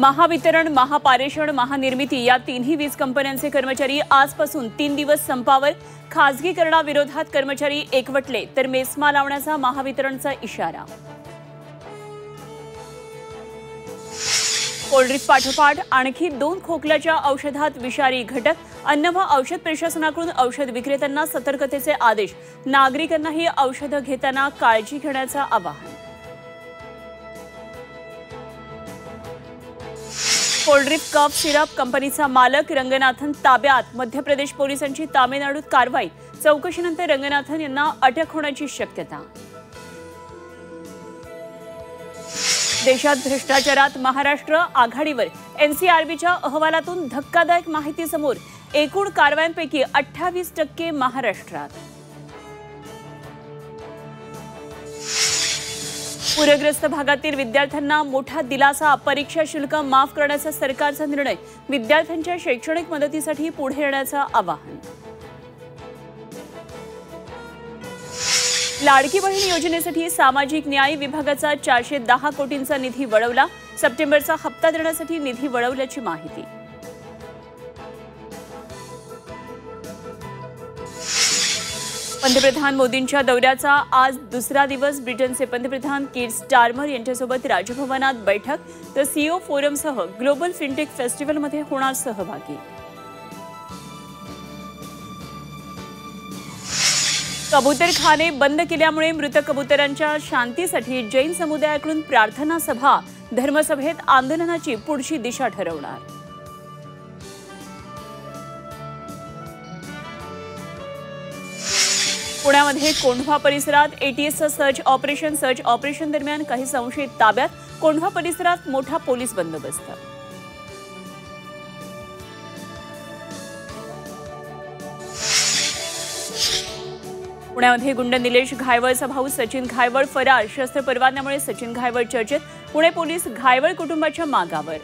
महावितरण, महापारेषण, महानिर्मिती या तिन्ही वीज कंपन्यांचे कर्मचारी आजपासून 3 दिवस संपावर. खासगीकरणाविरोधात कर्मचारी एकवटले तर मेस्मा लावण्याचा महावितरणचा इशारा. कोल्ड्रिंक पाठोपाठ आणखी 2 खोकल्याच्या औषधात विषारी घटक. अन्न व औषध प्रशासनाकडून औषध विक्रेत्यांना सतर्कतेचे आदेश. नागरिकांनाही औषधं घेताना काळजी घेण्याचं आवाहन. कोल्ड्रिंक कफ सिरप कंपनीचा मालक रंगनाथन ताब्यात. मध्य प्रदेश पोलिसांची तामिळनाडूत कारवाई. चौकशीनंतर रंगनाथन यांना अटक होण्याची शक्यता. देशात भ्रष्टाचारात महाराष्ट्र आघाडीवर. एनसीआरबीच्या अहवालातून धक्कादायक माहिती समोर. एकूण कारवायांपैकी 28% महाराष्ट्रात. पूरग्रस्त भागातील विद्यार्थ्यांना मोठा दिलासा. परीक्षा शुल्क माफ करण्याचा सरकारचा निर्णय. विद्यार्थ्यांच्या शैक्षणिक मदतीसाठी पुढे येण्याचं आवाहन. लाडकी बहीण योजनेसाठी सामाजिक न्याय विभागाचा 410 कोटींचा निधी वळवला. सप्टेंबरचा हप्ता देण्यासाठी निधी वळवल्याची माहिती. पंतप्रधान मोदींच्या दौऱ्याचा आज दुसरा दिवस. ब्रिटनचे पंतप्रधान कीर स्टारमर यांच्यासोबत राजभवनात बैठक. तर सीओ फोरमसह ग्लोबल फिनटेक फेस्टिवलमध्ये होणार सहभागी. कबूतरखाने बंद केल्यामुळे मृत कबुतरांच्या शांतीसाठी जैन समुदायाकडून प्रार्थना सभा. धर्मसभेत आंदोलनाची पुढची दिशा ठरवणार. पुण्यामध्ये कोंढवा परिसरात एटीएसचं सर्च ऑपरेशन दरम्यान काही संशयित ताब्यात. कोंढवा परिसरात मोठा पोलीस बंदोबस्त. पुण्यामध्ये गुंड निलेश घायवळचा भाऊ सचिन घायवळ फरार. शस्त्र परवान्यामुळे सचिन घायवळ चर्चेत. पुणे पोलीस घायवळ कुटुंबाच्या मागावर.